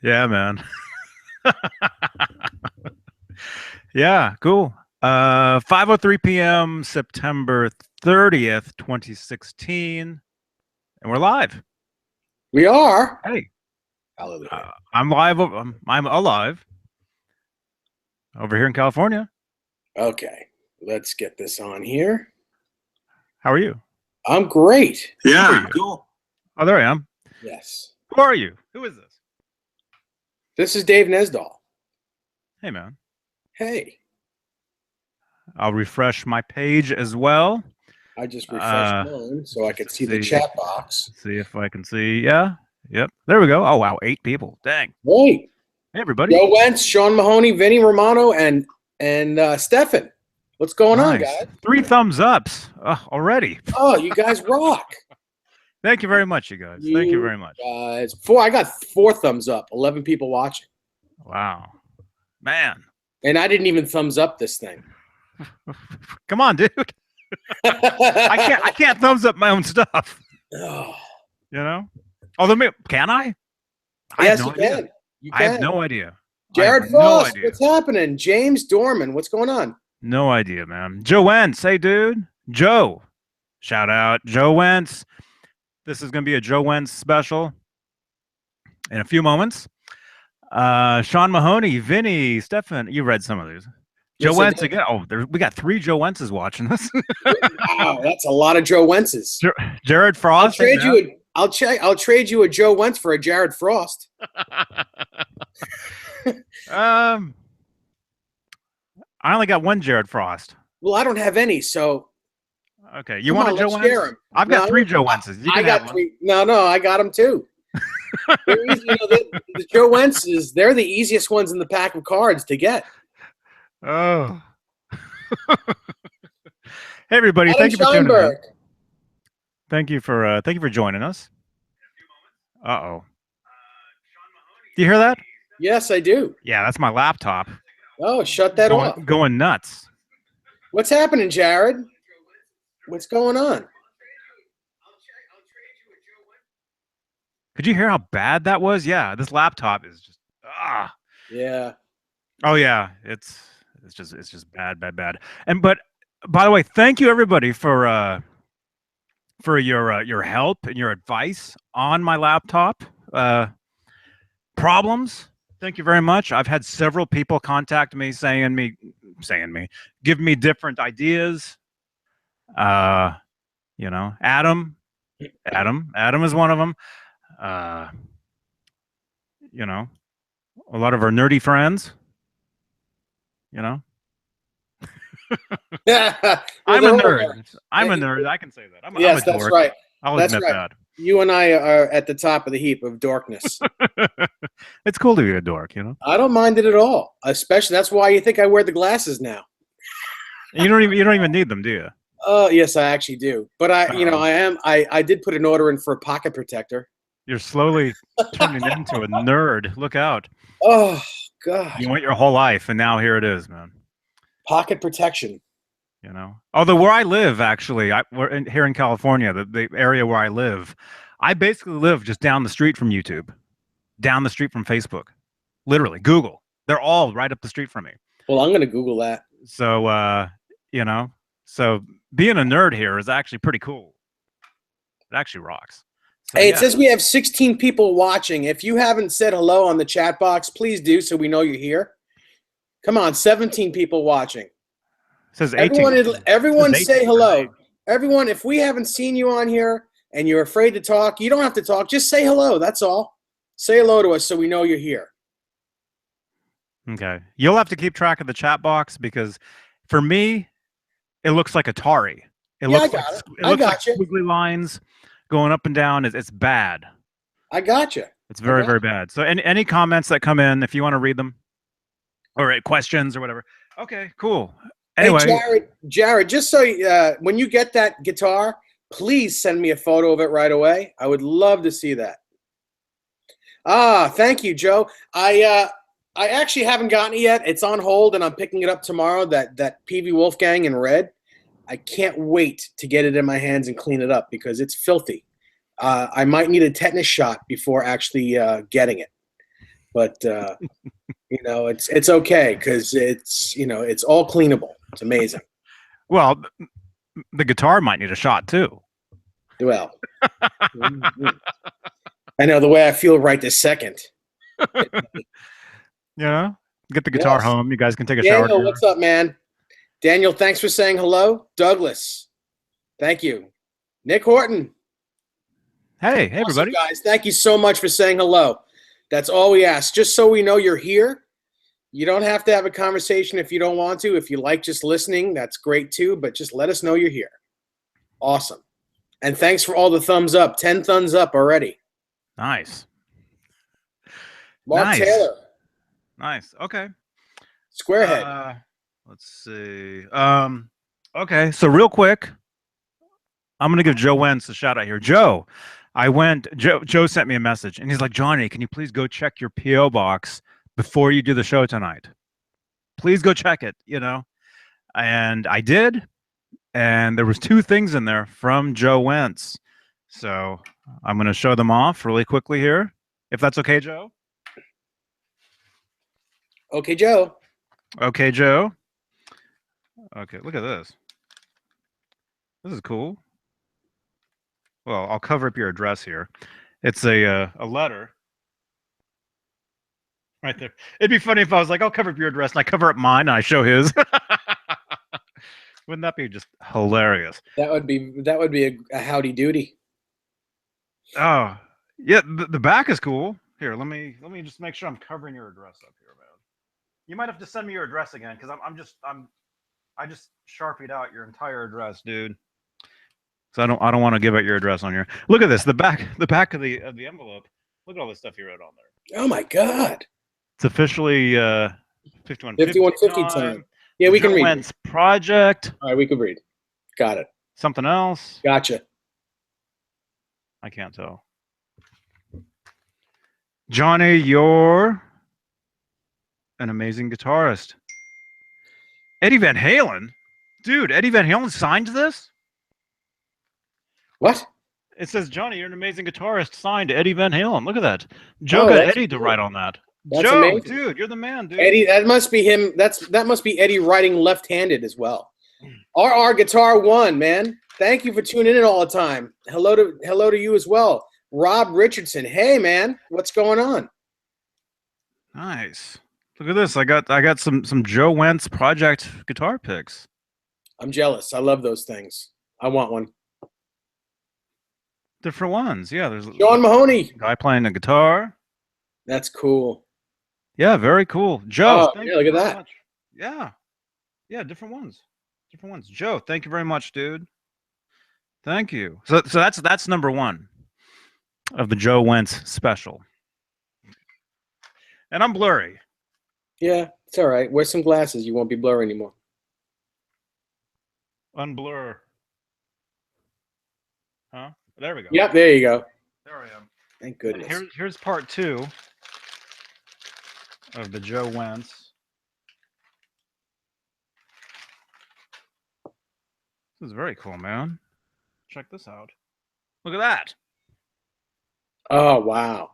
Yeah, man. Yeah, cool. 5:03 p.m. September 30th, 2016, and we're live. We are. Hey, Hallelujah. I'm live. I'm alive over here in California. Okay, let's get this on here. How are you? I'm great. Yeah, cool. Oh, there I am. Yes. Who are you? Who is this? This is Dave Nesdahl. Hey, man. Hey, I'll refresh my page as well. I just refreshed mine so I could see the see- chat box. See if I can see. Yeah. Yep. There we go. Oh, wow. 8 people. Dang. Great. Hey, everybody. Joe Wentz, Sean Mahoney, Vinny Romano, and Stefan. What's going on, Nice. guys? 3 thumbs ups already. Oh, you guys rock. Thank you very much, you guys. Thank you very much. Guys, I got 4 thumbs up. 11 people watching. Wow, man. And I didn't even thumbs up this thing. Come on, dude. I can't thumbs up my own stuff. Oh. You know? Although, can I? Yes, you can. I have no idea. Jared Frost, what's happening? James Dorman, what's going on? No idea, man. Joe Wentz, hey, dude. Joe. Shout out, Joe Wentz. This is going to be a Joe Wentz special in a few moments. Sean Mahoney, Vinny, Stefan, you read some of these. Joe Wentz again. Oh, we got 3 Joe Wentzes watching this. Wow, that's a lot of Joe Wentzes. Jared Frost. I'll trade you a Joe Wentz for a Jared Frost. I only got 1 Jared Frost. Well, I don't have any, so. Okay, you want a Joe Wentz? I've got 3 Joe Wentzes. I got 3. No, I got them too. The Joe Wentzes, they're the easiest ones in the pack of cards to get. Oh. Hey, everybody! Adam Thank you for tuning in. Thank you for joining us. Uh-oh. Do you hear that? Yes, I do. Yeah, that's my laptop. Oh, shut that off. Going nuts. What's happening, Jared? What's going on? Could you hear how bad that was? Yeah, this laptop is just Yeah. Oh yeah, it's just bad. And but by the way, thank you everybody for your help and your advice on my laptop problems. Thank you very much. I've had several people contact me give me different ideas. You know, Adam is one of them. You know, a lot of our nerdy friends. You know, I'm a nerd. I'm a nerd. I can say that. I'm a dork. That's right. I'll admit that. You and I are at the top of the heap of dorkness. It's cool to be a dork, you know. I don't mind it at all. Especially that's why you think I wear the glasses now. You don't even need them, do you? Yes, I actually do. But I did put an order in for a pocket protector. You're slowly turning into a nerd. Look out. Oh God. You went your whole life and now here it is, man. Pocket protection. You know. Although where I live, actually, we're here in California, the area where I live, I basically live just down the street from YouTube, down the street from Facebook. Literally, Google. They're all right up the street from me. Well, I'm gonna Google that. So you know, so being a nerd here is actually pretty cool. It actually rocks. So, hey, it says we have 16 people watching. If you haven't said hello on the chat box, please do so we know you're here. Come on, 17 people watching. It says 18. Everyone say hello. Everyone, if we haven't seen you on here and you're afraid to talk, you don't have to talk. Just say hello. That's all. Say hello to us so we know you're here. Okay. You'll have to keep track of the chat box because for me, it looks like Atari. It looks like squiggly lines going up and down. It's bad. I got you. It's very, very bad. So any comments that come in, if you want to read them or questions or whatever. Okay, cool. Anyway. Hey, Jared, just so when you get that guitar, please send me a photo of it right away. I would love to see that. Thank you, Joe. I actually haven't gotten it yet. It's on hold, and I'm picking it up tomorrow. That PV Wolfgang in red. I can't wait to get it in my hands and clean it up because it's filthy. I might need a tetanus shot before actually getting it. but it's okay because it's all cleanable. It's amazing. Well, the guitar might need a shot too. Well, I know the way I feel right this second. Get the guitar Yes. home. You guys can take a Daniel, shower together. what's up, man? Daniel, thanks for saying hello. Douglas, thank you. Nick Horton. Hey, Awesome, everybody. guys. Thank you so much for saying hello. That's all we ask. Just so we know you're here. You don't have to have a conversation if you don't want to. If you like just listening, that's great too. But just let us know you're here. Awesome. And thanks for all the thumbs up. 10 thumbs up already. Nice. Mark Taylor. Nice. Okay. Squarehead. Let's see. Okay. So real quick, I'm gonna give Joe Wentz a shout out here. Joe sent me a message and he's like, Johnny, can you please go check your PO box before you do the show tonight? Please go check it. And I did, and there was 2 things in there from Joe Wentz. So I'm gonna show them off really quickly here, if that's okay, Joe. Okay, Joe. Okay, Joe. Okay, look at this. This is cool. Well, I'll cover up your address here. It's a letter right there. It'd be funny if I was like, I'll cover up your address, and I cover up mine, and I show his. Wouldn't that be just hilarious? That would be a howdy doody. Oh, yeah. The back is cool. Here, let me just make sure I'm covering your address up here, man. You might have to send me your address again because I just sharpied out your entire address, dude. So I don't want to give out your address on here. Look at this. The back of the envelope. Look at all the stuff you wrote on there. Oh my God. It's officially 5150 time. Yeah, we can read. Wentz project. All right, we can read. Got it. Something else. Gotcha. I can't tell. Johnny, you're an amazing guitarist. Eddie Van Halen? Dude, Eddie Van Halen signed this? What? It says, Johnny, you're an amazing guitarist, signed Eddie Van Halen. Look at that. Joe got Eddie to write on that. That's Joe, amazing. Dude, you're the man, dude. Eddie, that must be him. That must be Eddie writing left-handed as well. RR Guitar One, man. Thank you for tuning in all the time. Hello to you as well. Rob Richardson. Hey, man. What's going on? Nice. Look at this. I got some Joe Wentz project guitar picks. I'm jealous. I love those things. I want one. Different ones. Yeah, there's Sean Mahoney. Guy playing the guitar. That's cool. Yeah, very cool. Joe, yeah, look at that. Much. Yeah, different ones. Joe, thank you very much, dude. Thank you. So that's number 1 of the Joe Wentz special. And I'm blurry. Yeah, it's all right. Wear some glasses. You won't be blurry anymore. Unblur. Huh? There we go. Yep, there you go. There I am. Thank goodness. Here's part 2 of the Joe Wentz. This is very cool, man. Check this out. Look at that. Oh, wow.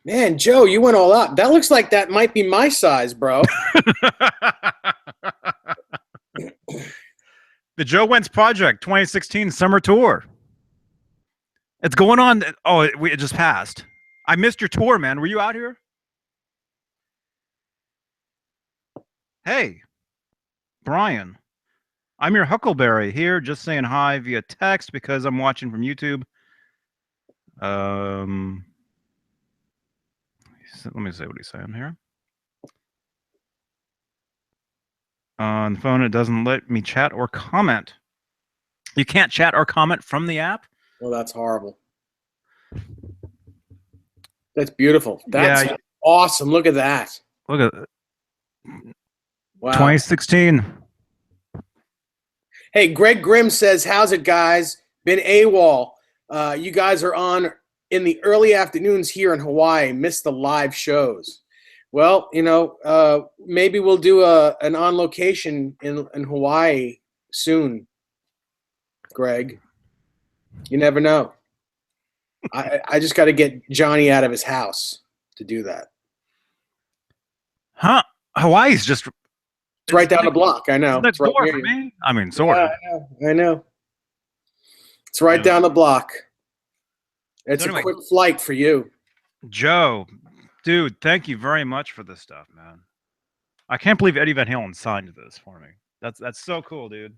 Man, Joe, you went all out. That looks like that might be my size, bro. The Joe Wentz Project 2016 Summer Tour. It's going on. Oh, it just passed. I missed your tour, man. Were you out here? Hey, Brian. I'm your Huckleberry here, just saying hi via text because I'm watching from YouTube. Let me see what he's saying here. On the phone, it doesn't let me chat or comment. You can't chat or comment from the app? Well, that's horrible. That's beautiful. That's awesome. Look at that. Look at it. Wow. 2016. Hey, Greg Grimm says, how's it, guys? Been AWOL. You guys are on in the early afternoons here in Hawaii. Missed the live shows. Well, maybe we'll do an on location in Hawaii soon, Greg. You never know. I just got to get Johnny out of his house to do that. Huh? Hawaii's just It's right down the block. I know. next It's right door near for you. me. I mean, sort Yeah, of. I know. It's right down the block. It's So a anyway, quick flight for you. Joe, dude, thank you very much for this stuff, man. I can't believe Eddie Van Halen signed this for me. That's so cool, dude.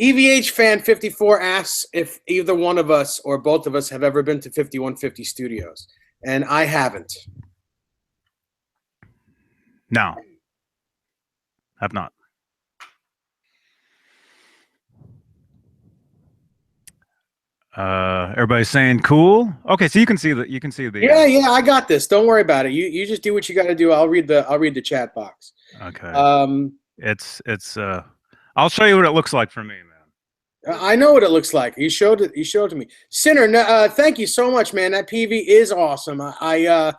EVH fan 54 asks if either one of us or both of us have ever been to 5150 Studios, and I haven't. No, have not. Everybody's saying cool. Okay, so you can see the Yeah, I got this. Don't worry about it. You just do what you got to do. I'll read the chat box. Okay. Um, It's I'll show you what it looks like for me, man. I know what it looks like. You showed it. You showed it to me. Sinner, thank you so much, man. That PV is awesome. I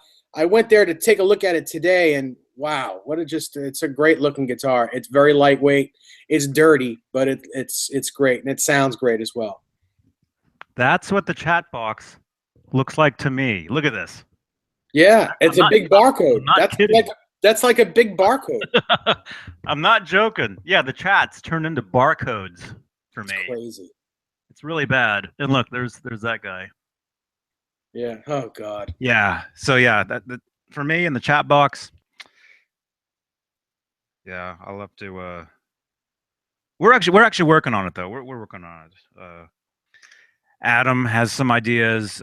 went there to take a look at it today, and wow, it's a great looking guitar. It's very lightweight. It's dirty, but it's great, and it sounds great as well. That's what the chat box looks like to me. Look at this. Yeah, it's a big barcode. I'm not kidding. That's like a big barcode. I'm not joking. Yeah, the chats turned into barcodes for me. It's crazy. It's really bad. And look, there's that guy. Yeah. Oh God. Yeah. So yeah, that for me in the chat box. Yeah, I'll have to. We're actually working on it though. We're working on it. Adam has some ideas.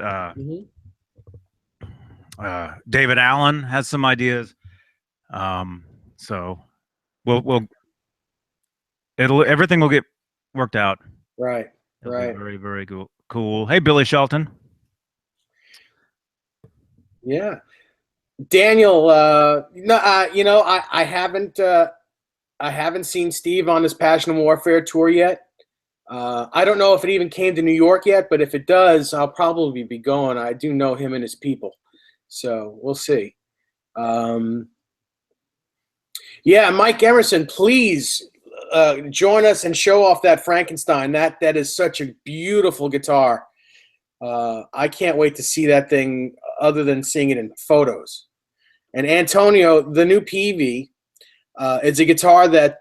David Allen has some ideas. So everything will get worked out. Right. It'll Right. be very, very cool. Hey, Billy Shelton. Yeah. Daniel, I haven't seen Steve on his Passion and Warfare tour yet. I don't know if it even came to New York yet, but if it does, I'll probably be going. I do know him and his people, so we'll see. Yeah, Mike Emerson, please join us and show off that Frankenstein. That is such a beautiful guitar. I can't wait to see that thing other than seeing it in photos. And Antonio, the new PV, is a guitar that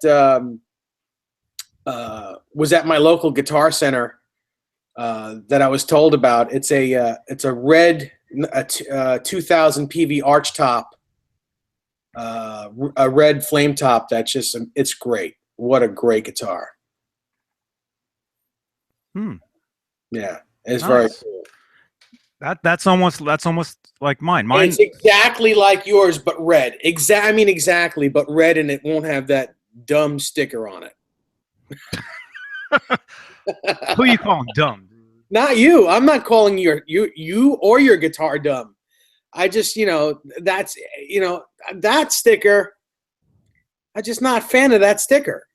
was at my local guitar center that I was told about. It's a red 2000 PV arch top, a red flame top. It's great. What a great guitar. Yeah, it's very cool. That's almost like mine. It's exactly like yours, but red. Exactly, but red, and it won't have that dumb sticker on it. Who you calling dumb? Not you. I'm not calling you or your guitar dumb. I just, that sticker. I'm just not a fan of that sticker.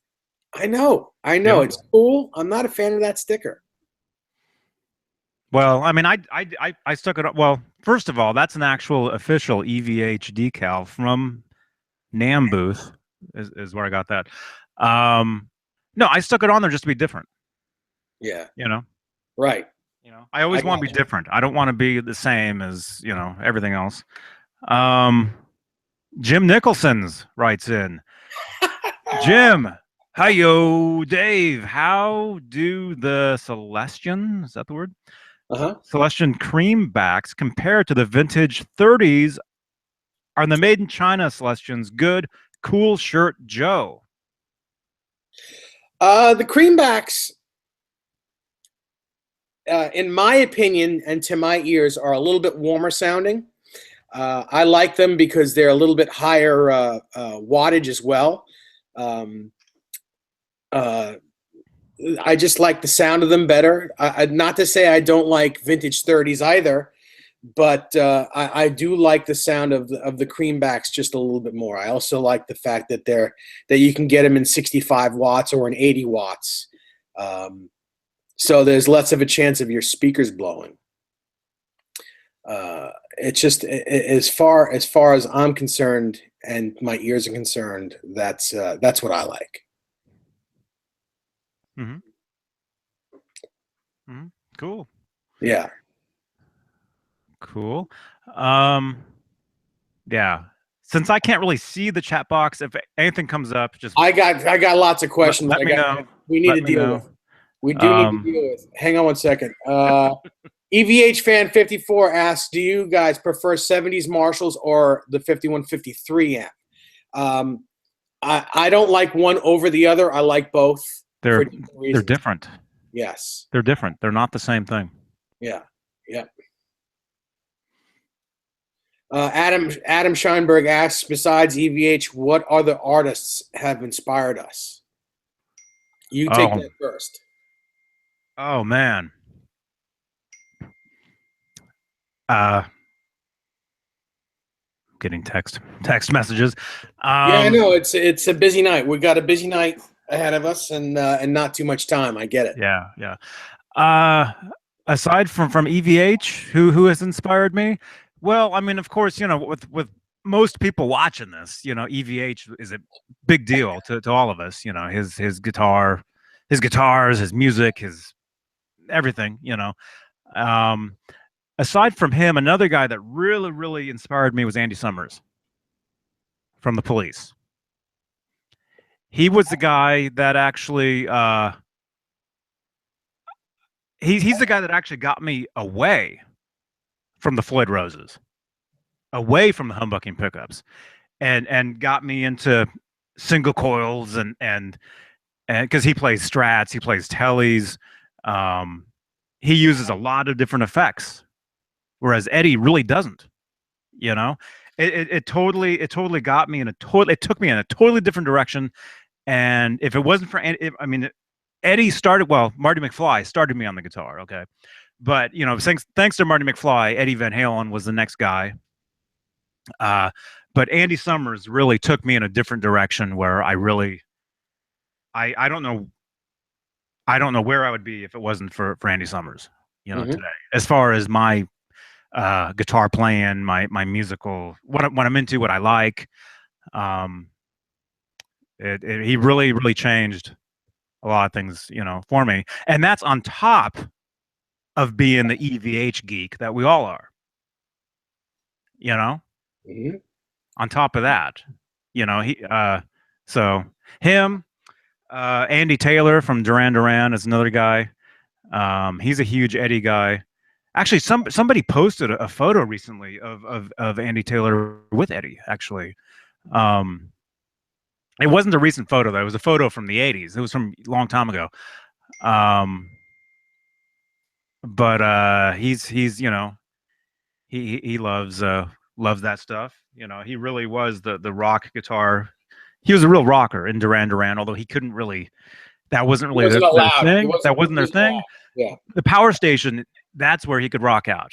I know. Yeah. It's cool. I'm not a fan of that sticker. Well, I mean, I stuck it up. Well, first of all, that's an actual official EVH decal from NAMM booth, is where I got that. No, I stuck it on there just to be different. Yeah. Right. I always want to be different. I don't want to be the same as, everything else. Jim Nicholson's writes in. Jim, hi-yo, Dave. How do the Celestion, is that the word? Celestion creambacks compare to the vintage 30s? Are the made in China Celestions good? Cool shirt, Joe. The creambacks, in my opinion and to my ears, are a little bit warmer sounding. I like them because they're a little bit higher wattage as well. I just like the sound of them better. Not to say I don't like vintage 30s either, but I do like the sound of the creambacks just a little bit more. I also like the fact that you can get them in 65 watts or in 80 watts, so there's less of a chance of your speakers blowing. It's just as far as I'm concerned and my ears are concerned, that's what I like. Cool. Yeah. Cool. Yeah. since I can't really see the chat box, if anything comes up, just I got lots of questions. let me know. We need Let to me deal know. with. We do need to deal with. Hang on one second. EVH fan 54 asks, "Do you guys prefer 70s Marshalls or the 5153 amp?" I don't like one over the other. I like both. They're reasons. different. Yes. They're different. They're not the same thing. Yeah. Yeah. Adam Scheinberg asks, besides EVH, what other artists have inspired us? You take that first. Oh man. Getting text messages. Yeah, I know it's a busy night. We got a busy night ahead of us, and not too much time. I get it. Yeah, yeah. Aside from EVH, who has inspired me? Well, I mean, of course, with most people watching this, EVH is a big deal to all of us. His guitar, his guitars, his music, his everything. Aside from him, another guy that really, really inspired me was Andy Summers from the Police. He was the guy that actually he's the guy that actually got me away from the Floyd Roses, away from the humbucking pickups, and got me into single coils and because he plays strats, he plays tellies, he uses a lot of different effects, whereas Eddie really doesn't. It totally got me in it took me in a totally different direction. And if it wasn't for Eddie started, well, Marty McFly started me on the guitar, okay, but thanks to Marty McFly, Eddie Van Halen was the next guy. But Andy Summers really took me in a different direction where I don't know where I would be if it wasn't for Andy Summers, today, as far as my guitar playing, my musical, what I'm into, what I like. He really changed a lot of things, for me. And that's on top of being the EVH geek that we all are. On top of that, so him, Andy Taylor from Duran Duran is another guy. He's a huge Eddie guy. Actually, somebody posted a photo recently of Andy Taylor with Eddie. Actually, it wasn't a recent photo though. It was a photo from the '80s. It was from a long time ago. But he's he loves that stuff. He really was the rock guitar. He was a real rocker in Duran Duran, although he couldn't really. That wasn't really their thing. That wasn't their thing. Yeah. The Power Station, that's where he could rock out.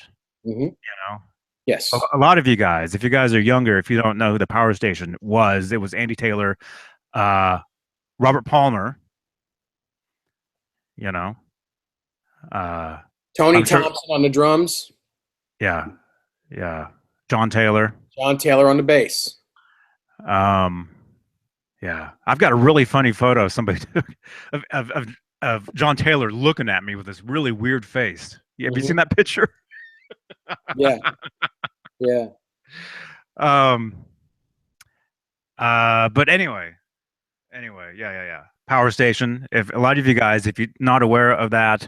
Yes. A lot of you guys, if you guys are younger, if you don't know who the Power Station was, it was Andy Taylor, Robert Palmer, Tony Thompson on the drums. Yeah. John Taylor on the bass. Yeah, I've got a really funny photo somebody took of John Taylor looking at me with this really weird face. Have you seen that picture? Yeah. But anyway, yeah. Power Station. If a lot of you guys, if you're not aware of that,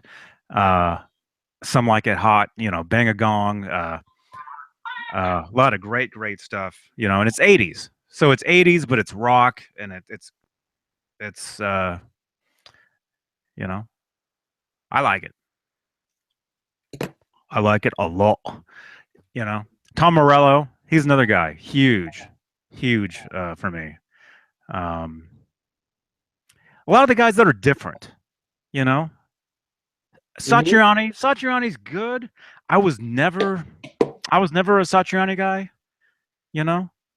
Some Like It Hot, Bang a Gong, a lot of great stuff, and it's 80s. So it's 80s, but it's rock, and it's I like it. I like it a lot. Tom Morello, he's another guy, huge for me. A lot of the guys that are different, Satriani's good. I was never a Satriani guy,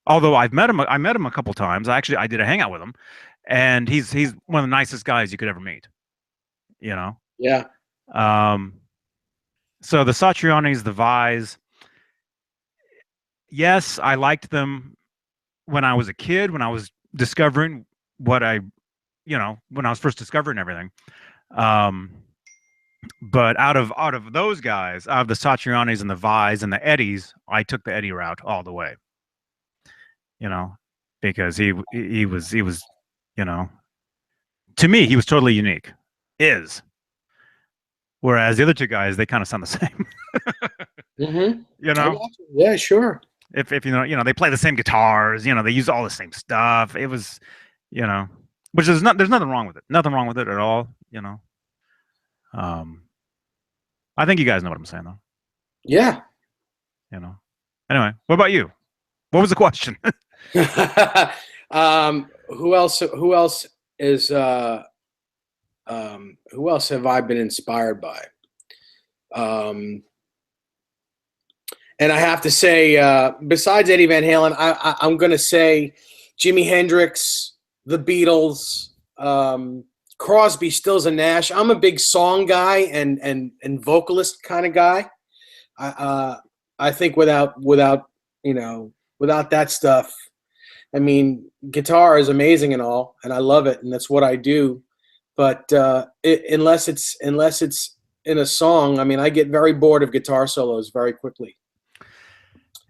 although I met him a couple times. I did a hangout with him, and he's one of the nicest guys you could ever meet. Yeah. So the Satrianis, the Vais, yes, I liked them when I was a kid, when I was discovering when I was first discovering everything. But out of those guys, out of the Satrianis and the Vais and the Eddies, I took the Eddie route all the way. you know, because he was, you know, to me he was totally unique. Is Whereas the other two guys, they kind of sound the same. Mm-hmm. You I know, got you. Yeah, sure. if they play the same guitars. They use all the same stuff. It was, you know, which there's nothing wrong with it. Nothing wrong with it at all. Um, I think you guys know what I'm saying, though. Yeah. You know. Anyway, what about you? What was the question? Who else? Who else is? Who else have I been inspired by? And I have to say, besides Eddie Van Halen, I'm going to say Jimi Hendrix, the Beatles, Crosby, Stills, and Nash. I'm a big song guy and vocalist kind of guy. I think without that stuff, I mean, guitar is amazing and all, and I love it, and that's what I do. But unless it's in a song, I mean, I get very bored of guitar solos very quickly.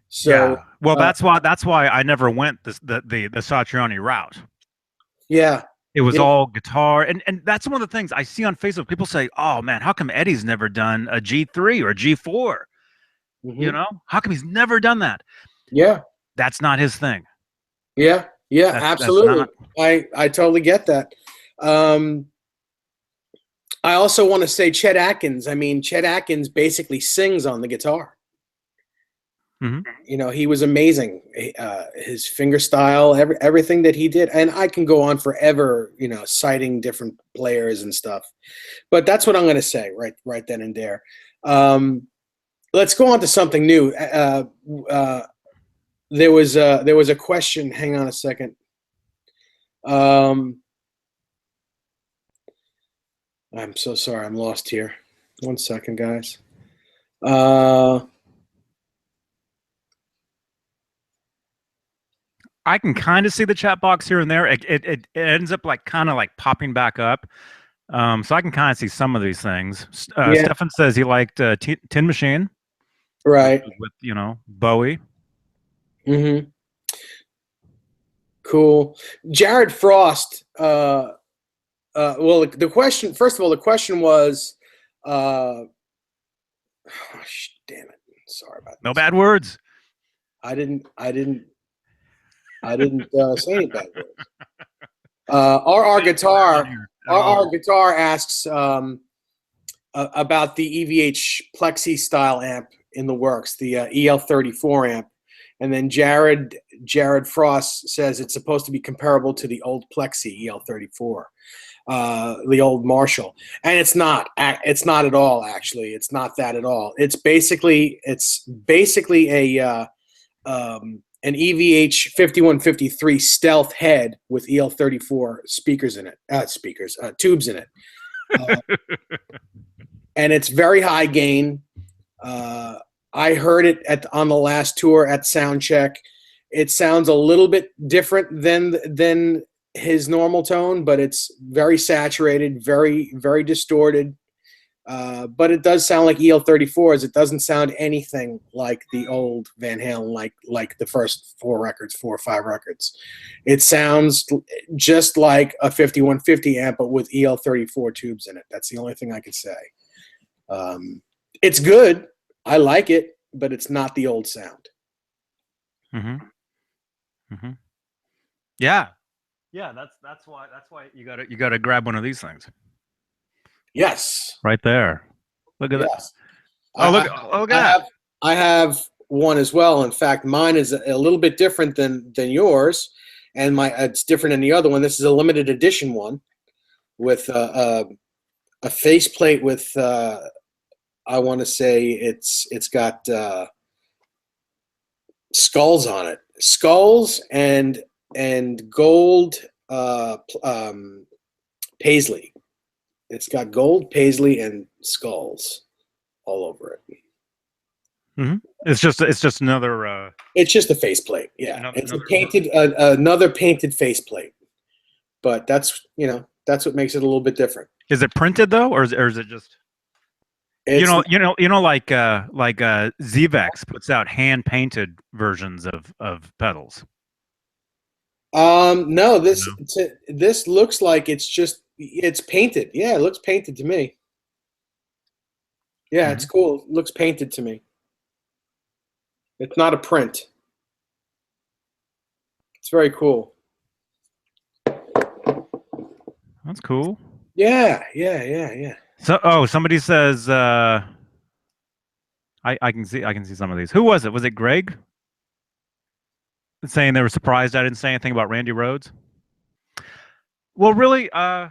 So Yeah. Well, that's why I never went the Satriani route. yeah, It was yeah, all guitar, and that's one of the things I see on Facebook. People say, "Oh man, how come Eddie's never done a G3 or a G4? mm-hmm. How come he's never done that?" Yeah, That's not his thing. yeah, yeah, That's absolutely. not. I totally get that. I also want to say Chet Atkins. I mean, Chet Atkins basically sings on the guitar. Mm-hmm. He was amazing. His finger style, everything that he did, and I can go on forever, citing different players and stuff. But that's what I'm going to say right then and there. Let's go on to something new. There was a question. Hang on a second. I'm so sorry. I'm lost here. 1 second, guys. I can kind of see the chat box here and there. It ends up like kind of like popping back up. So I can kind of see some of these things. Yeah. Stefan says he liked Tin Machine, Right. with Bowie. Mm-hmm. Cool. Jared Frost. Well, the question. First of all, the question was, oh, damn it. Sorry about that. No bad words. I didn't say any bad words. Our guitar asks about the EVH Plexi style amp in the works, the EL34 amp, and then Jared Frost says it's supposed to be comparable to the old Plexi EL34, the old Marshall, and it's not. It's not at all. Actually, it's not that at all. It's basically a an EVH 5153 stealth head with EL34 speakers in it, tubes in it. And it's very high gain. I heard it on the last tour at Soundcheck. It sounds a little bit different than his normal tone, but it's very saturated, very, very distorted. But it does sound like EL34s. It doesn't sound anything like the old Van Halen, like the first 4 or 5 records. It sounds just like a 5150 amp, but with EL34 tubes in it. That's the only thing I could say. It's good. I like it, but it's not the old sound. Mm-hmm. Mm-hmm. Yeah. Yeah, that's why you gotta grab one of these things. Yes. Right there. Look at that. Oh, look at that. I have one as well. In fact, mine is a little bit different than yours, and it's different than the other one. This is a limited edition one with a faceplate with I want to say it's got skulls on it, skulls and gold paisley. It's got gold paisley and skulls all over it. Mm-hmm. It's just another. It's just a faceplate. Yeah, it's another, a painted another painted faceplate. But that's what makes it a little bit different. Is it printed though, or is it just? Like Zvex puts out hand painted versions of pedals. No, You know? this looks like it's painted. Yeah, it looks painted to me. Yeah, it's Mhm. cool. It looks painted to me. It's not a print. It's very cool. That's cool. Yeah, yeah, yeah, yeah. So, oh, somebody says, I can see some of these. Who was it? Was it Greg saying they were surprised I didn't say anything about Randy Rhoads? Well, really, I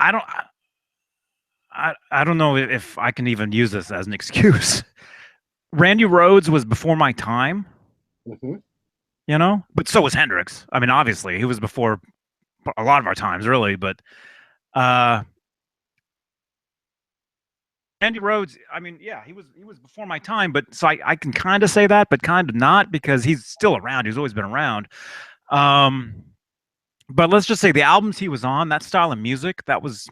don't, I don't know if I can even use this as an excuse. Randy Rhoads was before my time, Hmm. you know, but so was Hendrix. I mean, obviously, he was before a lot of our times, really. But uh, Randy Rhoads, I mean, yeah, he was before my time, but so I can kind of say that, but kind of not because he's still around. He's always been around. Um, but let's just say the albums he was on, that style of music, that was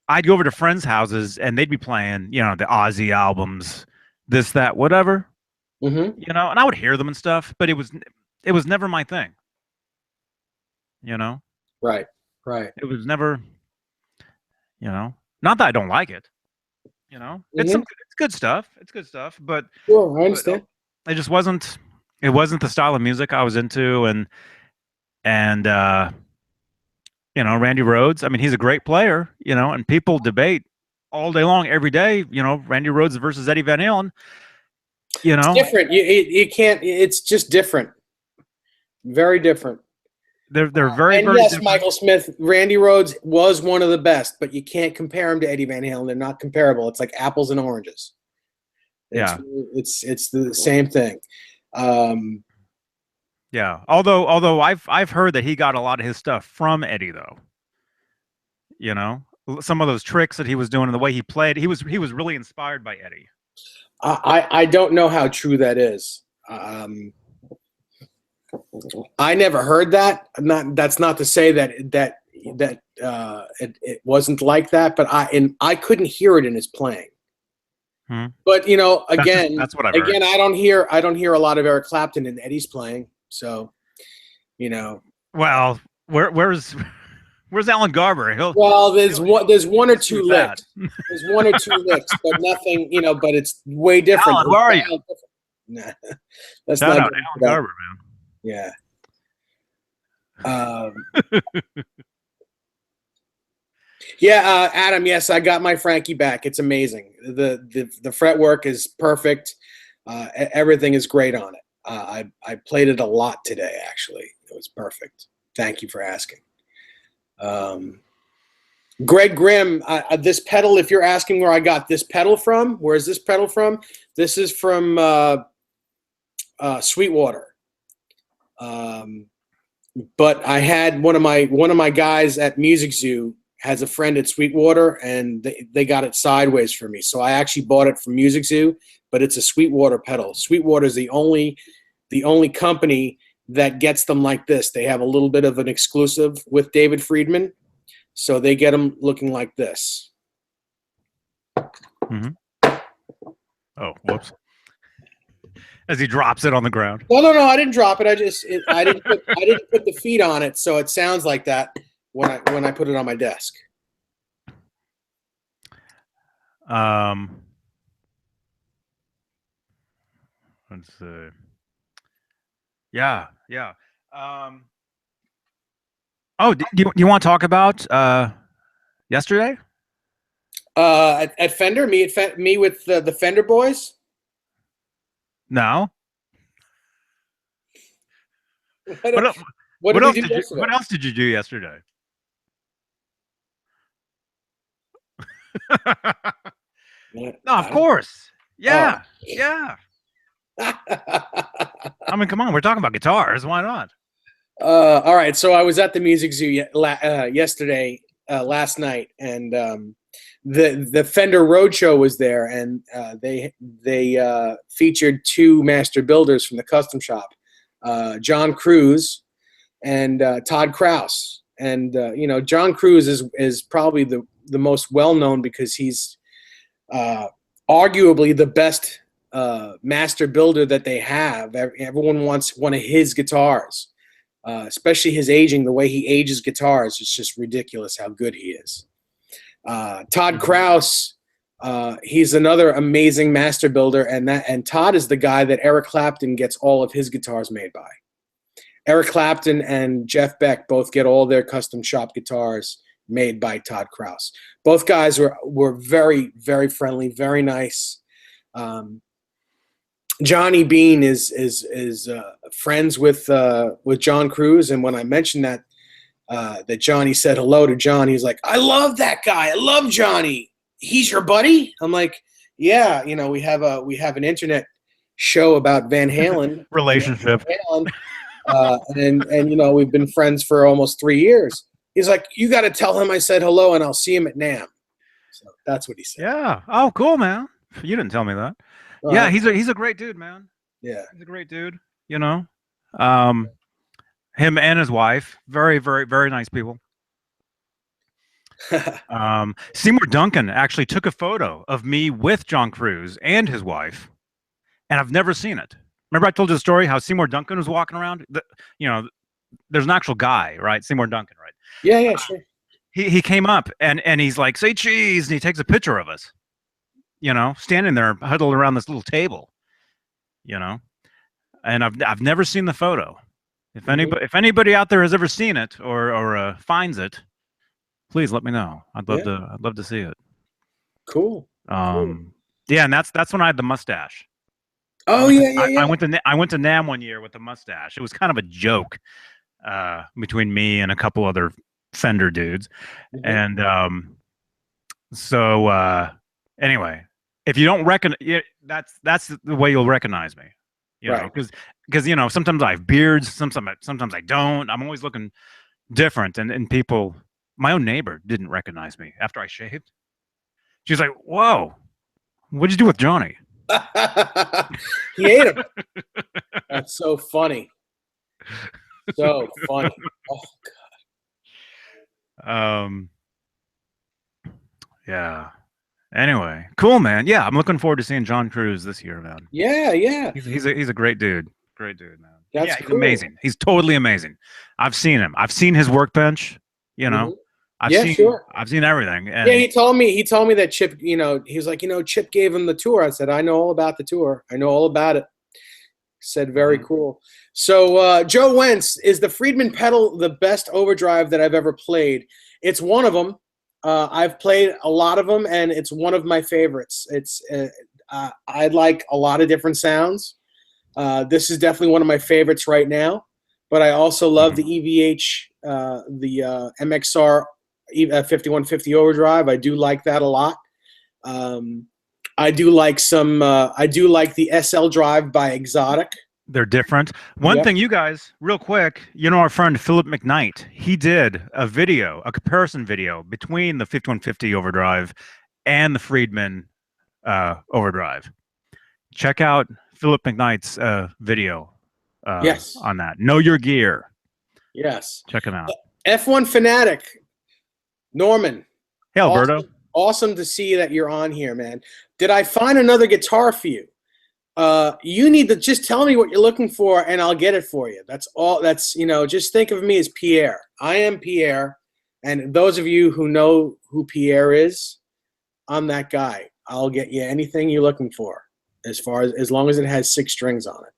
I'd go over to friends' houses and they'd be playing, you know, the Ozzy albums, this, that, whatever, Hmm. you know, and I would hear them and stuff, but it was never my thing, you know. Right, right. It was never, you know, not that I don't like it, you know. Hmm. It's good stuff. It's good stuff, Sure, I but understand. it just wasn't the style of music I was into and you know, Randy Rhoads, I mean, he's a great player, you know, and people debate all day long every day, you know, Randy Rhoads versus Eddie Van Halen, you It's know. different. You can't. It's just different. Very different. They're very And very yes, different. Michael Smith, Randy Rhoads was one of the best, but you can't compare him to Eddie Van Halen. They're not comparable. It's like apples and oranges. It's Yeah. it's the same thing. Um, Yeah. Although I've heard that he got a lot of his stuff from Eddie though, you know. Some of those tricks that he was doing and the way he played, he was really inspired by Eddie. I don't know how true that is. I never heard that. That's not to say it wasn't like that, but I couldn't hear it in his playing. Hmm. But you know, That's what I've heard. I don't hear a lot of Eric Clapton in Eddie's playing. So you know, Well, where's Alan Garber? well, there's He'll one or two dispute that. licks. There's one or two licks, but nothing, you know. But it's way different. Alan, where are you? Nah, let's Shout not out get into Alan that. Garber, Yeah. Um, man. yeah, Adam. Yes, I got my Frankie back. It's amazing. The fretwork is perfect. Everything is great on it. I played it a lot today. Actually, it was perfect. Thank you for asking. Um, Greg Grimm, this pedal. If you're asking where I got this pedal from, where is this pedal from? This is from Sweetwater. Um, but I had one of my guys at Music Zoo has a friend at Sweetwater, and they got it sideways for me. So I actually bought it from Music Zoo, but it's a Sweetwater pedal. Sweetwater is the only company that gets them like this. They have a little bit of an exclusive with David Friedman, so they get them looking like this. Hmm. Oh, whoops. As he drops it on the ground. No, I didn't drop it. I didn't put the feet on it, so it sounds like that when I put it on my desk. Um, let's see. Yeah, yeah. Um, oh, do you want to talk about yesterday? At Fender, me with the Fender boys. No. What, What el- what what did we else do did you yesterday? what else did you do yesterday? No, of course. Oh. Yeah, yeah. I mean, come on, we're talking about guitars. Why not? All right, so I was at the Music Zoo yesterday, last night, and the Fender Roadshow was there, and they featured two master builders from the custom shop, John Cruz and Todd Kraus. And you know, John Cruz is probably the most well known because he's arguably the best master builder that they have. Everyone wants one of his guitars, especially his aging. The way he ages guitars, it's just ridiculous how good he is. Todd Krause, he's another amazing master builder, and Todd is the guy that Eric Clapton gets all of his guitars made by. Eric Clapton and Jeff Beck both get all their custom shop guitars made by Todd Krause. Both guys were very, very friendly, very nice. Johnny Beane is friends with John Cruz, and when I mentioned that Johnny said hello to John, he's like, "I love that guy. I love Johnny. He's your buddy?" I'm like, "Yeah, you know, we have an internet show about Van Halen relationship." Van Halen, and you know, we've been friends for almost 3 years. He's like, "You got to tell him I said hello, and I'll see him at NAMM." So that's what he said. Yeah. Oh, cool, man. You didn't tell me that. Yeah, he's a great dude, man. Yeah, he's a great dude. You know, him and his wife, very, very, very nice people. Seymour Duncan actually took a photo of me with John Cruz and his wife, and I've never seen it. Remember I told you the story how Seymour Duncan was walking around? You know, there's an actual guy, right? Seymour Duncan, right? Yeah, sure. He came up and he's like, "Say cheese," and he takes a picture of us. You know, standing there huddled around this little table. You know, and I've never seen the photo. If anybody out there has ever seen it or finds it, please let me know. I'd love to see it. Cool. Yeah, and that's when I had the mustache. Oh, yeah. I went to NAMM one year with the mustache. It was kind of a joke between me and a couple other Fender dudes. And so anyway, if you don't recognize, that's the way you'll recognize me. You know, because you know, sometimes I have beards, sometimes I don't. I'm always looking different, and people. My own neighbor didn't recognize me after I shaved. She's like, "Whoa, what'd you do with Johnny?" He ate him. That's so funny. So funny. Oh God. Yeah. Anyway, cool, man. Yeah, I'm looking forward to seeing John Cruz this year, man. Yeah. He's a great dude. Great dude, man. That's he's cool. amazing. He's totally amazing. I've seen him. I've seen his workbench. You know. Sure. I've seen everything. And yeah, he told me that Chip, you know, he was like, you know, Chip gave him the tour. I said, I know all about the tour. I know all about it. Said, very cool. So Joe Wentz, is the Friedman pedal the best overdrive that I've ever played? It's one of them. I've played a lot of them, and it's one of my favorites. It's I like a lot of different sounds. This is definitely one of my favorites right now. But I also love the EVH, the MXR 5150 overdrive. I do like that a lot. I do like the SL drive by Exotic. They're different. One thing, you guys, real quick, you know, our friend Philip McKnight, he did a comparison video between the 5150 overdrive and the Friedman overdrive. Check out Philip McKnight's video on that. Know Your Gear. Yes. Check him out. F1 Fanatic. Norman. Hey, Alberto. Awesome to see that you're on here, man. Did I find another guitar for you? You need to just tell me what you're looking for, and I'll get it for you. That's all. That's, you know, just think of me as Pierre. I am Pierre, and those of you who know who Pierre is, I'm that guy. I'll get you anything you're looking for, as long as it has 6 strings on it.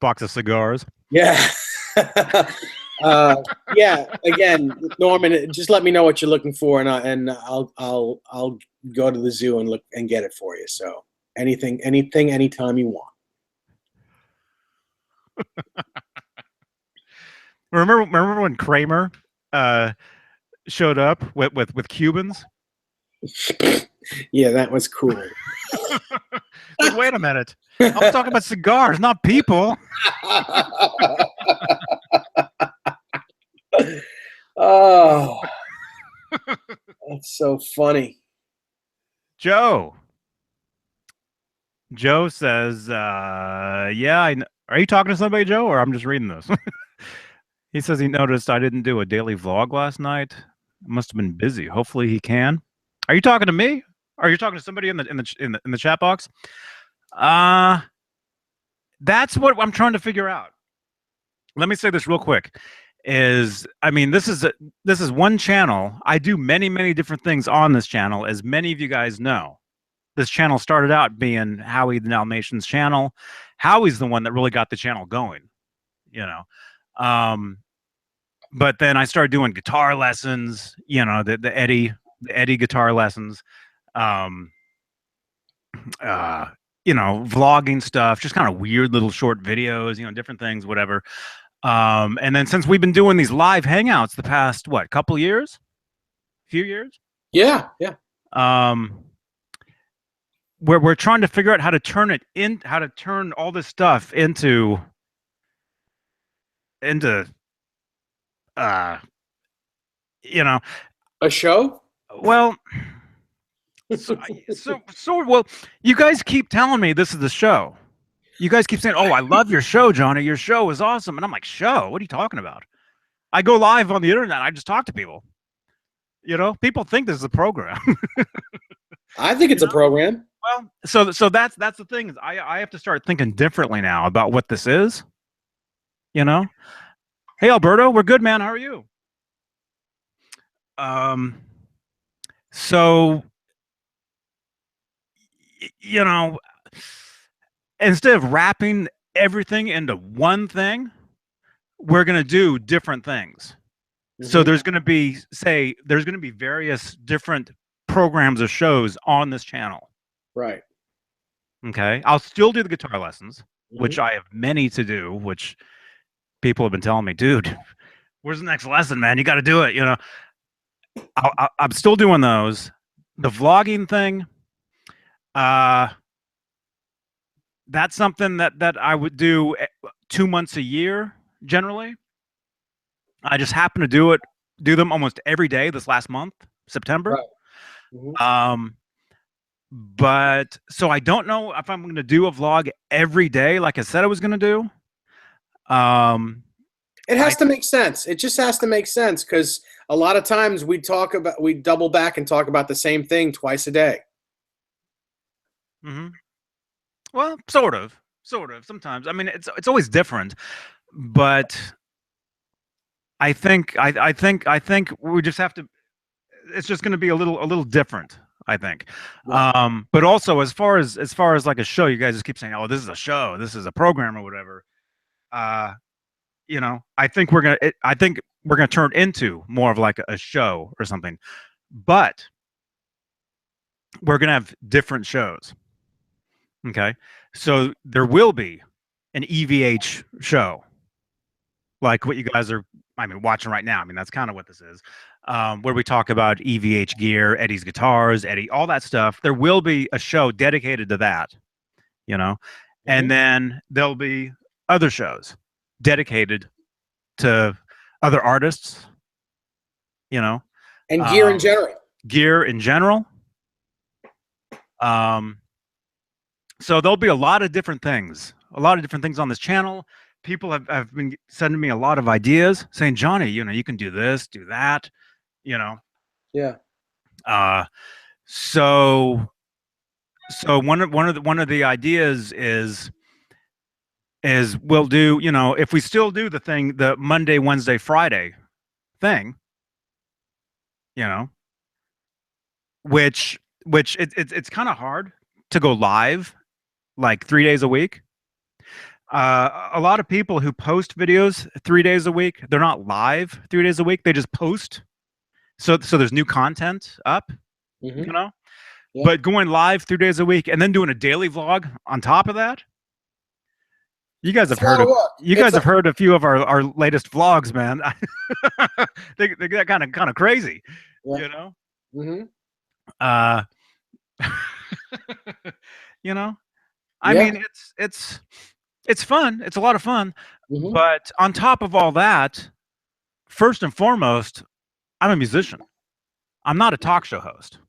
Box of cigars. Yeah. Yeah. Again, Norman, just let me know what you're looking for, and I'll go to the zoo and look and get it for you. So anything, anytime you want. Remember when Kramer showed up with Cubans? Yeah, that was cool. Like, wait a minute. I was talking about cigars, not people. Oh, that's so funny. Joe says, yeah, are you talking to somebody, Joe, or I'm just reading this? He says he noticed I didn't do a daily vlog last night. I must have been busy. Hopefully he can. Are you talking to me, Are you talking to somebody in the chat box? That's what I'm trying to figure out. Let me say this real quick. I mean, this is one channel. I do many different things on this channel, as many of you guys know. This channel started out being Howie the Dalmatian's channel. Howie's the one that really got the channel going, you know. But then I started doing guitar lessons, you know, the Eddie guitar lessons, you know, vlogging stuff, just kind of weird little short videos, you know, different things, whatever. And then since we've been doing these live hangouts the past few years, Yeah. we're trying to figure out how to turn all this stuff into you know, a show. Well, well, you guys keep telling me this is the show. You guys keep saying, "Oh, I love your show, Johnny. Your show is awesome." And I'm like, "Show? What are you talking about?" I go live on the internet. I just talk to people. You know, people think this is a program. I think it's a program. Well, so that's the thing. Is I have to start thinking differently now about what this is. You know? Hey, Alberto, we're good, man. How are you? So, you know, instead of wrapping everything into one thing, we're going to do different things. So there's going to be, various different programs or shows on this channel. Right. Okay. I'll still do the guitar lessons, which I have many to do, which people have been telling me, dude, where's the next lesson, man? You got to do it. You know, I'm still doing those. The vlogging thing, that's something that I would do 2 months a year generally. I just happen to do them almost every day this last month, September. Right. But so I don't know if I'm going to do a vlog every day like I said I was going to do. It has to make sense. It just has to make sense, because a lot of times we double back and talk about the same thing twice a day. Well, sort of. Sometimes. I mean, it's always different, but I think we just have to. It's just going to be a little different, I think. Right. But also, as far as like a show, you guys just keep saying, "Oh, this is a show. This is a program, or whatever." You know, I think we're gonna turn into more of like a show or something, but we're gonna have different shows. Okay, so there will be an EVH show, like what you guys are, watching right now. I mean, that's kind of what this is, where we talk about EVH gear, Eddie's guitars, all that stuff. There will be a show dedicated to that, you know, and then there'll be other shows dedicated to other artists, you know, and gear in general. So there'll be a lot of different things on this channel. People have been sending me a lot of ideas saying, Johnny, you know, you can do this, do that, you know. Yeah. So one of the ideas is we'll do, you know, if we still do the Monday, Wednesday, Friday thing, you know, which it's kind of hard to go live like 3 days a week. A lot of people who post videos 3 days a week, they're not live 3 days a week. They just post. So there's new content up, you know, but going live 3 days a week and then doing a daily vlog on top of that. You guys have heard a few of our latest vlogs, man. They get kind of crazy, you know. You know, I mean, it's fun. It's a lot of fun. But on top of all that, first and foremost, I'm a musician. I'm not a talk show host.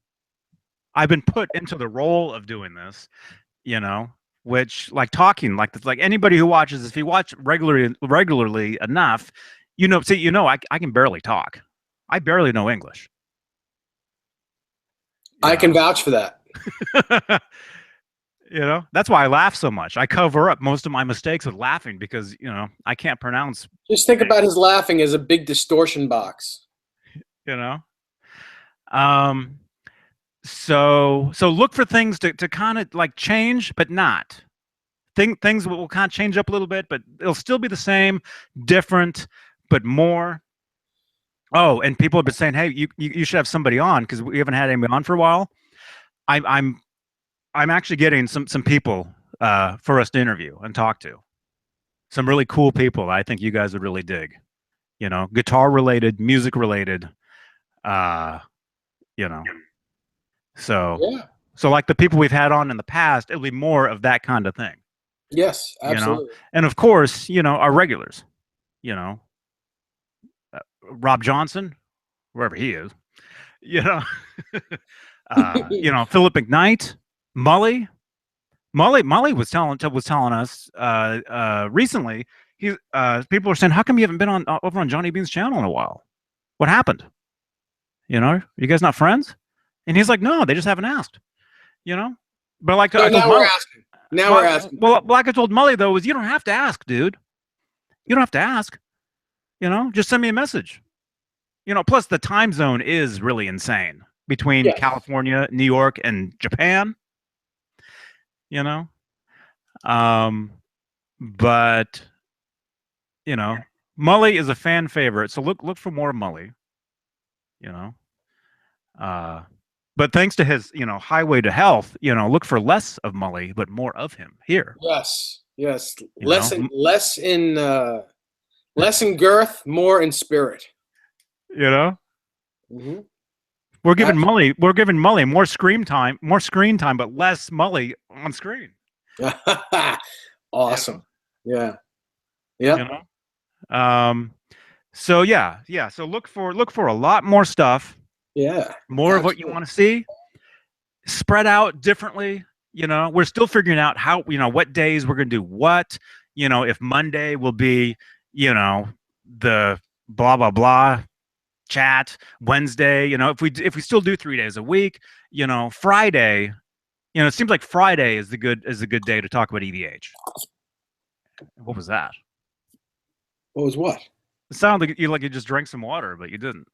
I've been put into the role of doing this, you know, which like talking like this, like anybody who watches, if you watch regularly enough, you know, I can barely talk. I barely know English. I can vouch for that. You know, that's why I laugh so much. I cover up most of my mistakes with laughing because, you know, I can't pronounce, Just think about his laughing as a big distortion box. you know. Um, so look for things to kind of like change, but not. Things will kind of change up a little bit, but it'll still be the same, different, but more. Oh, and people have been saying, "Hey, you should have somebody on because we haven't had anybody on for a while." I'm I'm I'm actually getting some people for us to interview and talk to. Some really cool people I think you guys would really dig. You know, guitar related, music related. Uh, you know, so Yeah. so like the people we've had on in the past, it'll be more of that kind of thing. Yes, You know, absolutely. and of course, you know, our regulars. You know, Rob Johnson, wherever he is. You know, you know, Philip McKnight, Mully. Mully was telling us recently. People are saying, "How come you haven't been on over on Johnny Beane's channel in a while? What happened? You know, you guys not friends?" And he's like, "No, they just haven't asked." You know, but like So I told now we're Mully, asking. Now we're asking. well, like I told Mully though, is you don't have to ask, dude. You don't have to ask. You know, just send me a message. You know, plus the time zone is really insane between Yes. California, New York, and Japan. You know, um, but you know, Mully is a fan favorite, so look for more Mully. You know, uh, but thanks to his highway to health, look for less of Mully, but more of him here. Yes. Yes. You know, Less in girth, more in spirit. you know, Mm-hmm. we're giving Mully more screen time, but less Mully on screen. Awesome. Yeah. You Yep. know, so yeah. So look for a lot more stuff, Yeah. more of what you Absolutely. want to see, spread out differently. You know, we're still figuring out how, what days we're going to do what. You know, if Monday will be, the blah blah blah chat, Wednesday, if we still do 3 days a week, Friday, it seems like Friday is a good day to talk about EVH. What was that? What was what? It sounded like you just drank some water, but you didn't.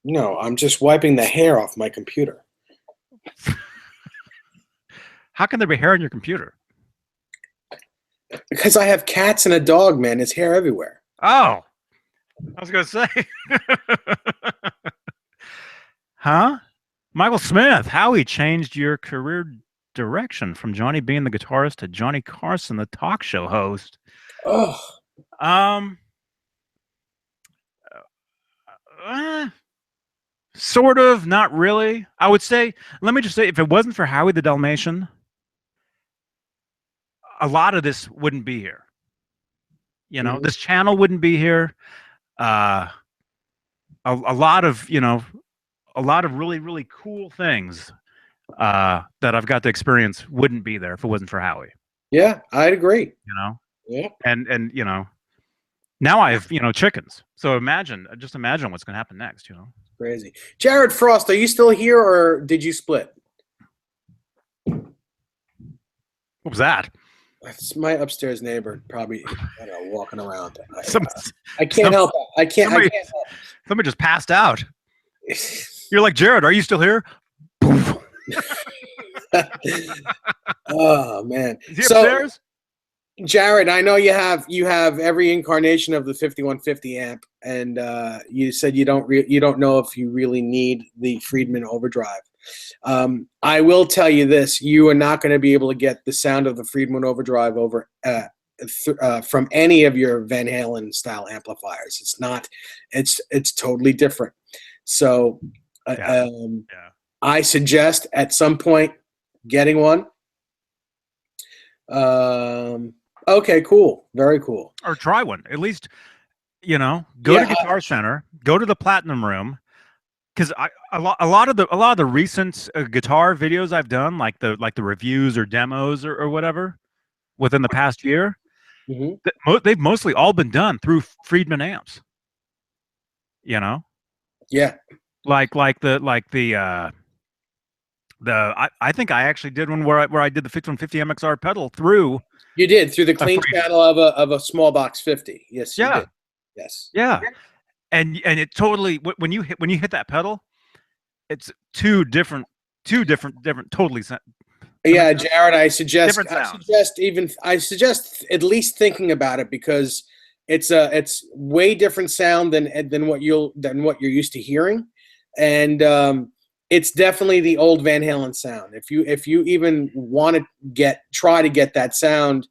No, I'm just wiping the hair off my computer. How can there be hair on your computer? Because I have cats and a dog, man. There's hair everywhere. Oh, I was gonna say, huh? Michael Smith, how he changed your career direction from Johnny being the guitarist to Johnny Carson, the talk show host. Oh, Um, sort of, not really. I would say, let me just say, if it wasn't for Howie the Dalmatian, a lot of this wouldn't be here. This channel wouldn't be here. A lot of, a lot of really, really cool things that I've got to experience wouldn't be there if it wasn't for Howie. yeah, I'd agree. Yeah. And now I have chickens. So just imagine what's going to happen next. Crazy. Jared Frost, are you still here or did you split? What was that? It's my upstairs neighbor, probably, I don't know, walking around. Some, I can't help it. I can't help somebody just passed out. it. You're like, Jared, are you still here? Oh man. Is he upstairs? Jared, I know you have every incarnation of the 5150 amp, and you said you don't know if you really need the Friedman overdrive. I will tell you this: you are not going to be able to get the sound of the Friedman overdrive over from any of your Van Halen style amplifiers. It's not. It's totally different. So, I suggest at some point getting one. Okay, cool. Very cool. Or try one. At least, go to Guitar Center, go to the Platinum Room, because a lot of the recent guitar videos I've done, like the reviews or demos or whatever, within the past year, they've mostly all been done through Friedman amps. Yeah. Like the I think I actually did one where I did the 5150 MXR pedal through You did through the a clean Friedman. channel of a small box 50. Yes, you Yeah, did. Yes. yeah, and it totally when you hit that pedal, it's two different totally to make Yeah, Jared, different sounds. I suggest at least thinking about it because it's way different sound than what you're used to hearing, and it's definitely the old Van Halen sound. If you even want to try to get that sound,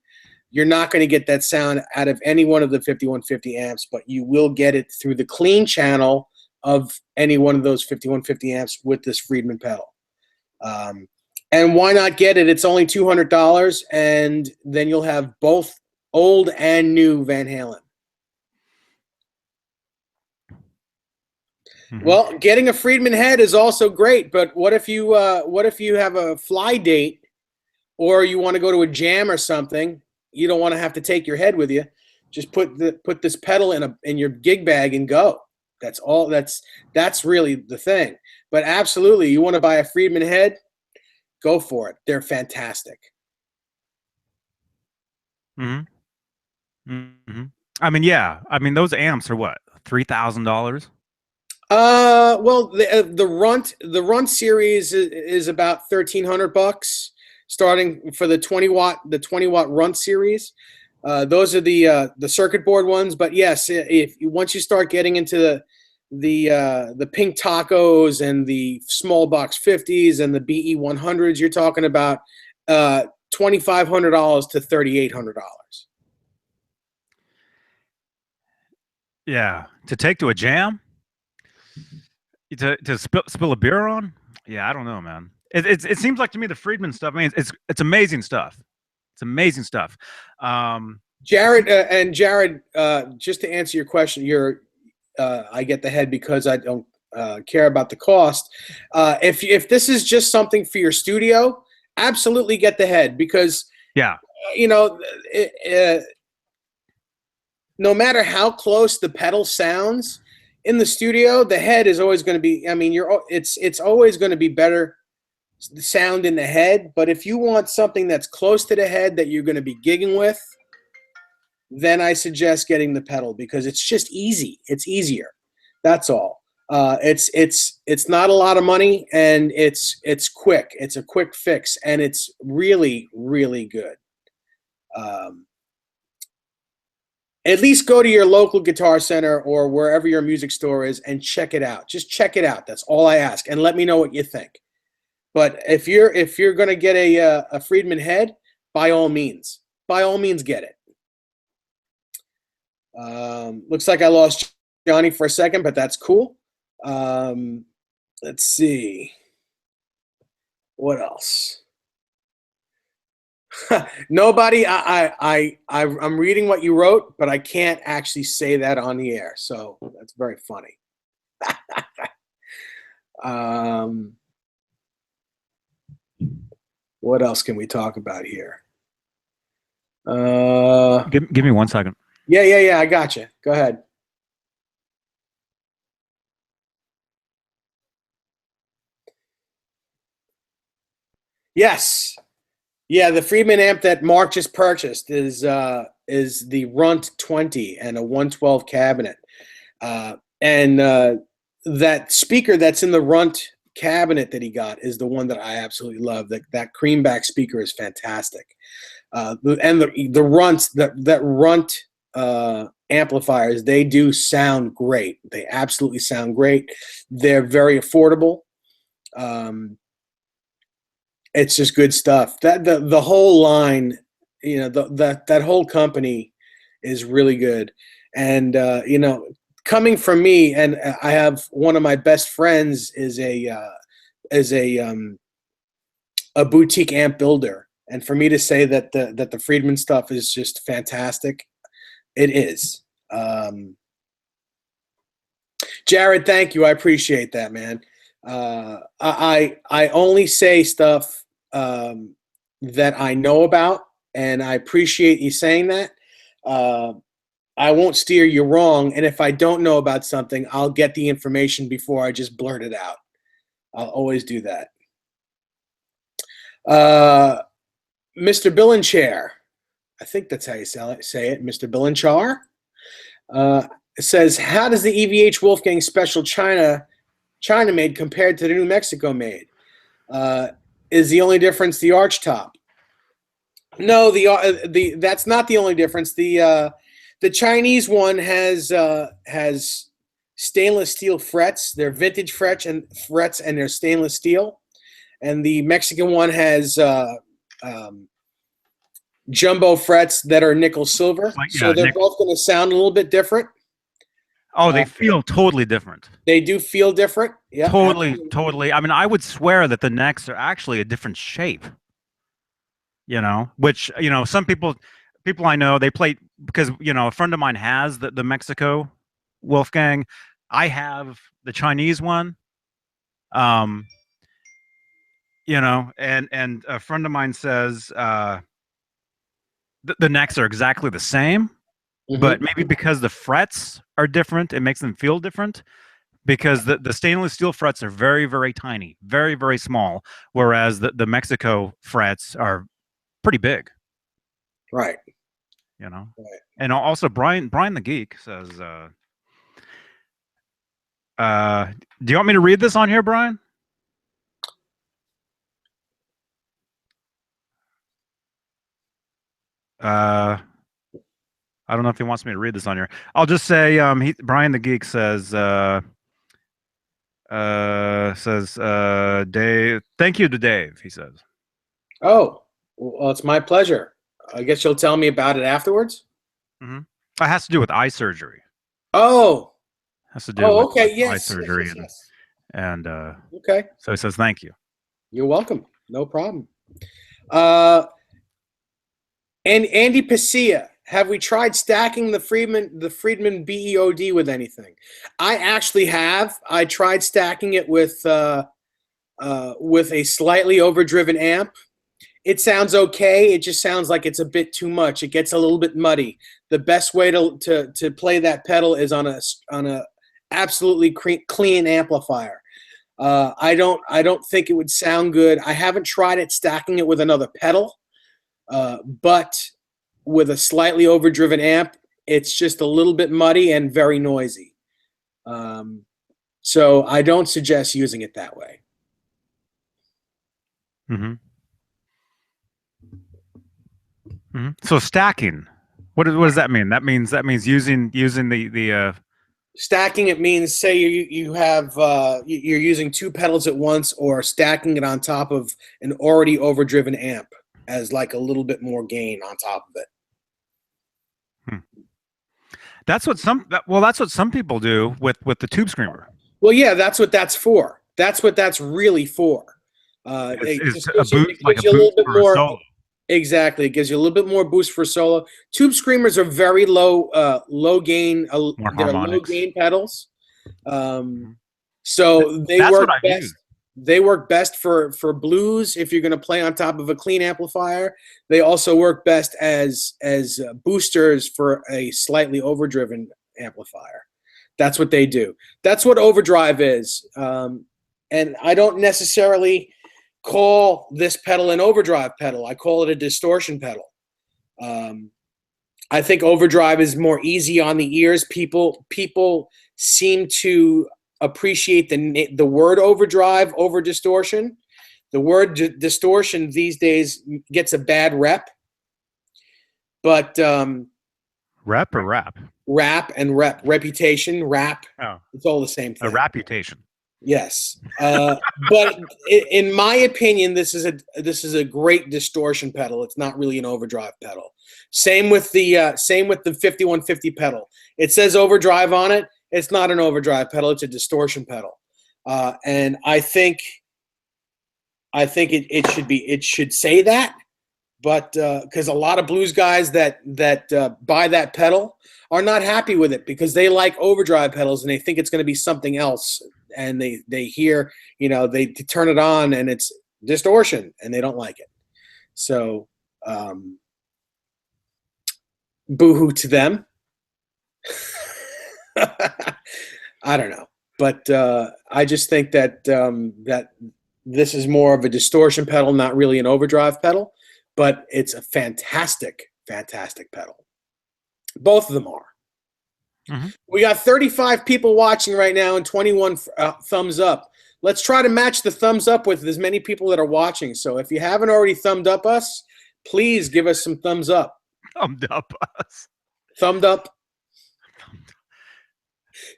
you're not going to get that sound out of any one of the 5150 amps, but you will get it through the clean channel of any one of those 5150 amps with this Friedman pedal. Um, and why not get it? It's only $200, and then you'll have both old and new Van Halen. Well, getting a Friedman head is also great, but what if you have a fly date, or you want to go to a jam or something? You don't want to have to take your head with you. Just put this pedal in your gig bag and go. That's all. That's really the thing. But absolutely, you want to buy a Friedman head? Go for it. They're fantastic. Hmm. Hmm. I mean, yeah. I mean, those amps are what, $3,000? Well, the Runt series is about $1,300, starting for the 20-watt Runt series. Those are the circuit board ones. But yes, if once you start getting into the pink tacos and the small box 50s and the BE 100s, you're talking about $2,500 to $3,800. Yeah, to take to a jam, to spill a beer on. Yeah, I don't know, man. It seems like to me the Friedman stuff. I mean, it's amazing stuff. It's amazing stuff. Um, Jared, just to answer your question, I get the head because I don't care about the cost. If this is just something for your studio, absolutely get the head because yeah, you know no matter how close the pedal sounds in the studio, the head is always going to be. I mean, it's always going to be better sound in the head. But if you want something that's close to the head that you're going to be gigging with, then I suggest getting the pedal because it's just easy. It's easier. That's all. It's not a lot of money, and it's quick. It's a quick fix, and it's really really good. Um, at least go to your local Guitar Center or wherever your music store is and check it out. Just check it out. That's all I ask, and let me know what you think. But if you're gonna get a Friedman head, by all means get it. Looks like I lost Johnny for a second, but that's cool. Let's see. What else? Nobody. I'm reading what you wrote, but I can't actually say that on the air. So that's very funny. What else can we talk about here? give me 1 second. Yeah. I got you. Go ahead. Yes. Yeah, the Friedman amp that Mark just purchased is the Runt 20 and a 112 cabinet. And that speaker that's in the Runt cabinet that he got is the one that I absolutely love. That creamback speaker is fantastic. And the Runts that Runt amplifiers, they do sound great. They absolutely sound great. They're very affordable. It's just good stuff. That the whole line, that whole company is really good. And coming from me, and I have one of my best friends is a boutique amp builder, and for me to say that the Friedman stuff is just fantastic, it is. Jared, thank you. I appreciate that, man. I only say stuff that I know about, and I appreciate you saying that. I won't steer you wrong, and if I don't know about something, I'll get the information before I just blurt it out. I'll always do that. Mr. Billenchair, I think that's how you say it, Mr. Billenchar, says, how does the EVH Wolfgang Special China made compared to the New Mexico made? Is the only difference the arch top? No, that's not the only difference. The Chinese one has stainless steel frets. They're vintage frets and they're stainless steel. And the Mexican one has jumbo frets that are nickel silver. So they're both going to sound a little bit different. Oh, they feel totally different. They do feel different. Yeah, totally. I mean, I would swear that the necks are actually a different shape. Which some people I know, they play, because a friend of mine has the Mexico Wolfgang. I have the Chinese one. And a friend of mine says the necks are exactly the same, but maybe because the frets are different, it makes them feel different. Because the stainless steel frets are very, very tiny, very, very small, whereas the Mexico frets are pretty big. Right. Right. And also Brian the Geek says, do you want me to read this on here, Brian? I don't know if he wants me to read this on here. I'll just say, Brian the Geek says, Dave, thank you to Dave, he says. Oh, well, it's my pleasure. I guess you'll tell me about it afterwards. Mm-hmm. It has to do with eye surgery. Oh, it has to do with yes, eye surgery. Yes. And okay. So he says, thank you. You're welcome. No problem. And Andy Pacia, have we tried stacking the Friedman BEOD with anything? I actually have. I tried stacking it with a slightly overdriven amp. It sounds okay. It just sounds like it's a bit too much. It gets a little bit muddy. The best way to play that pedal is on a absolutely clean amplifier. I don't think it would sound good. I haven't tried it stacking it with another pedal, but with a slightly overdriven amp, it's just a little bit muddy and very noisy. So I don't suggest using it that way. Mm-hmm. Mm-hmm. So stacking, what does that mean? That means using the stacking. It means, say you have you're using two pedals at once, or stacking it on top of an already overdriven amp as like a little bit more gain on top of it. That's what some people do with the tube screamer. Well, yeah, that's what that's for. That's what that's really for. It gives you a little bit more solo. Exactly, it gives you a little bit more boost for solo. Tube screamers are very low gain. They're low gain pedals, so they work best. They work best for blues if you're going to play on top of a clean amplifier. They also work best as boosters for a slightly overdriven amplifier. That's what they do. That's what overdrive is. And I don't necessarily call this pedal an overdrive pedal. I call it a distortion pedal. I think overdrive is more easy on the ears. People seem to appreciate the word overdrive over distortion. The word distortion these days gets a bad rep. But rep or rap? Rap and rep. Reputation, rap. Oh. It's all the same thing. A reputation. Yes. But in my opinion, this is a great distortion pedal. It's not really an overdrive pedal. Same with the 5150 pedal. It says overdrive on it. It's not an overdrive pedal. It's a distortion pedal. And I think it should say that, but because a lot of blues guys that buy that pedal are not happy with it because they like overdrive pedals and they think it's going to be something else, and they hear, they turn it on and it's distortion and they don't like it. So boo-hoo to them. I don't know, but I just think that that This is more of a distortion pedal, not really an overdrive pedal, but it's a fantastic, fantastic pedal. Both of them are. We got 35 people watching right now and 21 thumbs up. Let's try to match the thumbs up with as many people that are watching. So if you haven't already thumbed up us, please give us some thumbs up. Thumbed up us. Thumbed up.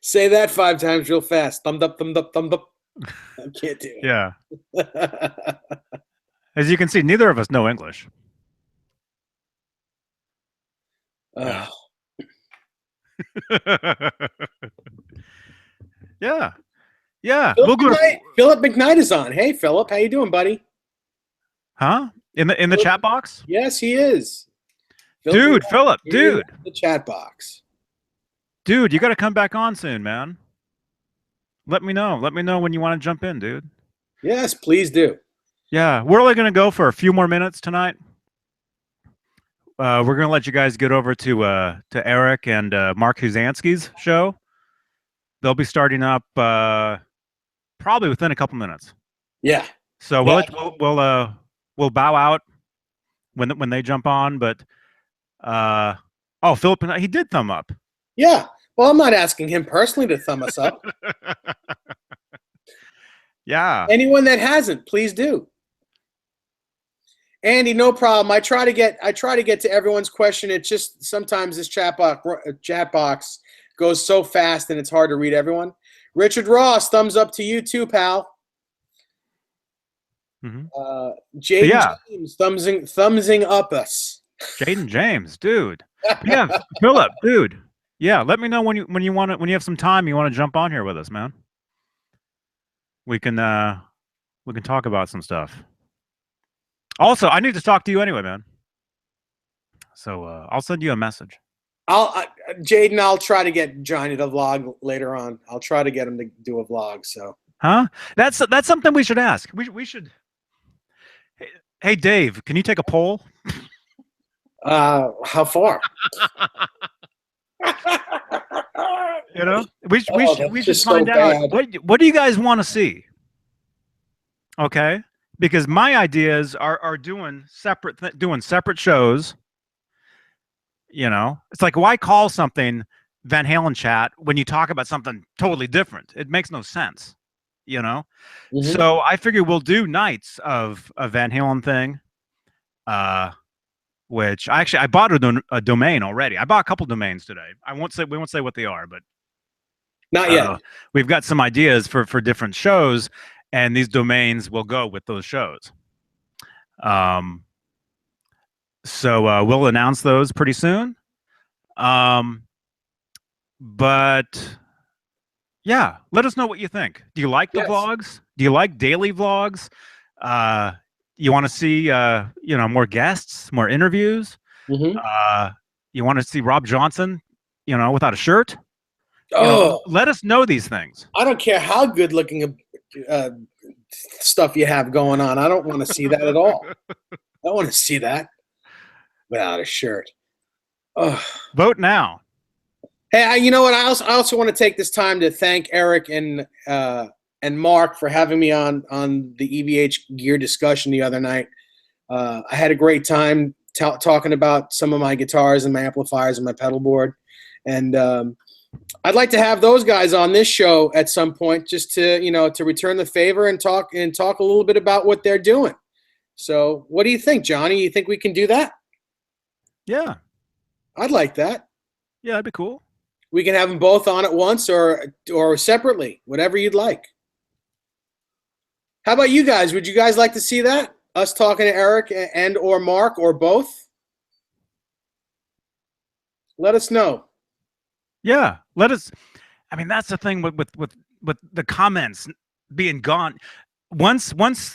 Say that 5 times real fast. Thumbed up, thumbed up, thumbed up. I can't do it. Yeah. As you can see, neither of us know English. Yeah. Yeah. Yeah. Philip McKnight is on. Hey, Philip, how you doing, buddy? Huh? In the chat box? Yes, he is. Philip, dude. The chat box. Dude, you got to come back on soon, man. Let me know. Let me know when you want to jump in, dude. Yes, please do. Yeah, we're only going to go for a few more minutes tonight. We're going to let you guys get over to Eric and Mark Huzansky's show. They'll be starting up probably within a couple minutes. Yeah. So we'll bow out when they jump on. But oh, Philip, he did thumb up. Yeah. Well, I'm not asking him personally to thumb us up. Yeah. Anyone that hasn't, please do. Andy, no problem. I try to get to everyone's question. It's just sometimes this chat box goes so fast and it's hard to read everyone. Richard Ross, thumbs up to you too, pal. Jaden James, thumbsing up us. Jaden James, dude. Yeah, Philip, dude. Yeah, let me know when you have some time. You want to jump on here with us, man. We can talk about some stuff. Also, I need to talk to you anyway, man. So I'll send you a message. Jaden, I'll try to get Johnny to vlog later on. I'll try to get him to do a vlog. So. Huh? That's something we should ask. We should. Hey, Dave, can you take a poll? How far? You know, we should find out what do you guys want to see? Okay, because my ideas are doing separate shows. You know, it's like, why call something Van Halen chat when you talk about something totally different? It makes no sense. You know, so I figure we'll do nights of a Van Halen thing. Which I bought a domain already. I bought a couple domains today. We won't say what they are, but not yet. We've got some ideas for different shows, and these domains will go with those shows. So we'll announce those pretty soon. But yeah, let us know what you think. Do you like the vlogs? Do you like daily vlogs? You want to see more guests, more interviews? You want to see Rob Johnson, without a shirt? Let us know these things. I don't care how good looking stuff you have going on. I don't want to see that at all. I don't want to see that without a shirt. Oh. Vote now. Hey, you know what? I also want to take this time to thank Eric and Mark for having me on the EVH gear discussion the other night. I had a great time talking about some of my guitars and my amplifiers and my pedal board. And I'd like to have those guys on this show at some point, just to return the favor and talk a little bit about what they're doing. So what do you think, Johnny? You think we can do that? Yeah. I'd like that. Yeah, that'd be cool. We can have them both on at once or separately, whatever you'd like. How about you guys? Would you guys like to see that? Us talking to Eric and or Mark or both? Let us know. Yeah, let us. I mean, that's the thing with the comments being gone. Once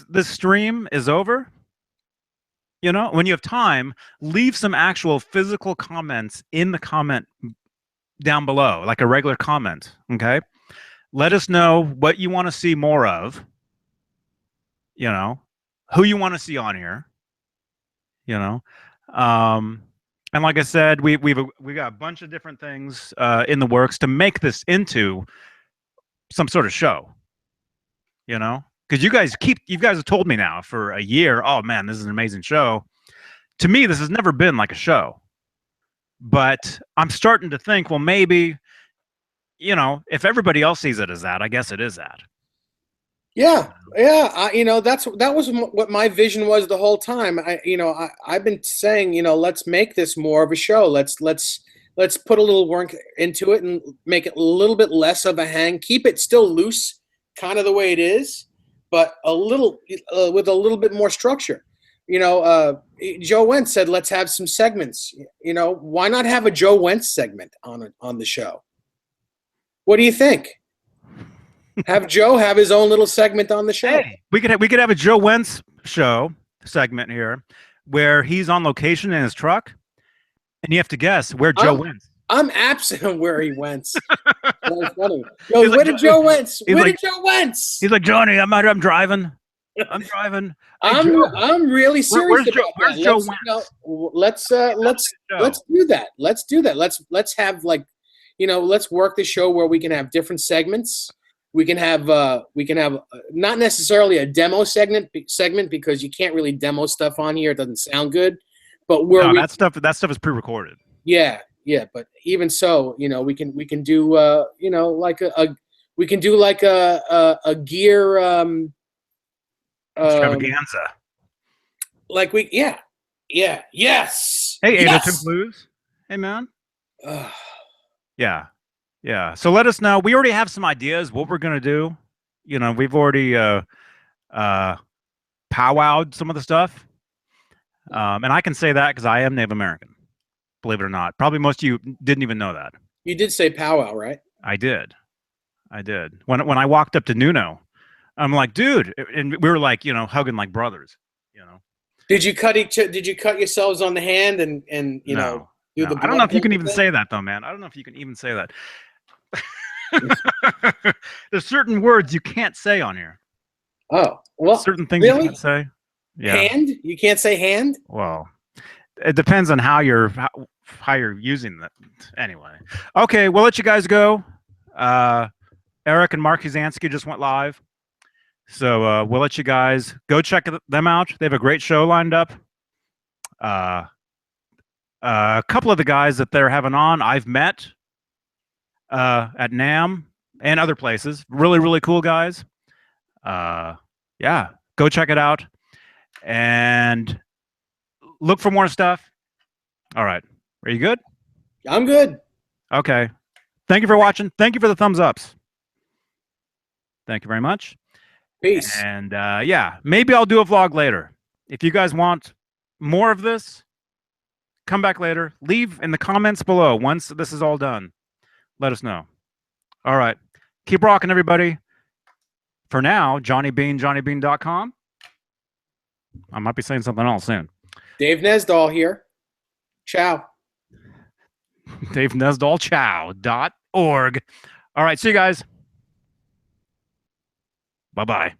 the stream is over, when you have time, leave some actual physical comments in the comment down below, like a regular comment. Okay, let us know what you want to see more of. Who you want to see on here. And like I said, we got a bunch of different things in the works to make this into some sort of show. because you guys have told me now for a year, oh man, this is an amazing show. To me, this has never been like a show. But I'm starting to think, well, maybe, if everybody else sees it as that, I guess it is that. Yeah, yeah. That was what my vision was the whole time. I've been saying, let's make this more of a show. Let's put a little work into it and make it a little bit less of a hang. Keep it still loose, kind of the way it is, but a little with a little bit more structure. Joe Wentz said, let's have some segments. Why not have a Joe Wentz segment on the show? What do you think? Have Joe have his own little segment on the show. Hey, we could have a Joe Wentz show segment here where he's on location in his truck, and you have to guess where Joe went. I'm absent where he went. That's funny. Yo, where did Joe Wentz? Where did Joe Wentz? He's like, Johnny, I'm driving. I'm driving. Hey, I'm really serious about that. Where's Joe Wentz? Let's do that. Let's do that. Let's have let's work the show where we can have different segments. We can have not necessarily a demo segment because you can't really demo stuff on here. It doesn't sound good. But that stuff is pre-recorded. Yeah, but even so, we can do like a gear extravaganza. Yes. Hey, yes! Blues. Hey, man. Yeah. So let us know. We already have some ideas what we're gonna do. We've already powwowed some of the stuff. And I can say that because I am Native American. Believe it or not. Probably most of you didn't even know that. You did say powwow, right? I did. When I walked up to Nuno, I'm like, dude, and we were like, hugging like brothers. Did you cut yourselves on the hand and No. I don't know if you can even say that though, man. I don't know if you can even say that. There's certain words you can't say on here. Oh, well, certain things you can't say. Yeah. Hand? You can't say hand? Well, it depends on how you're using that. Anyway, okay, we'll let you guys go. Eric and Mark Huzansky just went live, so we'll let you guys go check them out. They have a great show lined up. A couple of the guys that they're having on, I've met at NAMM and other places. Really, really cool guys. Yeah, go check it out and look for more stuff. All right. Are you good? I'm good. Okay. Thank you for watching. Thank you for the thumbs ups. Thank you very much. Peace. And yeah, maybe I'll do a vlog later. If you guys want more of this, come back later. Leave in the comments below once this is all done. Let us know. All right. Keep rocking, everybody. For now, Johnny Beane, JohnnyBeane.com. I might be saying something else soon. Dave Nesdall here. Ciao. DaveNesdallChow.org. All right. See you guys. Bye-bye.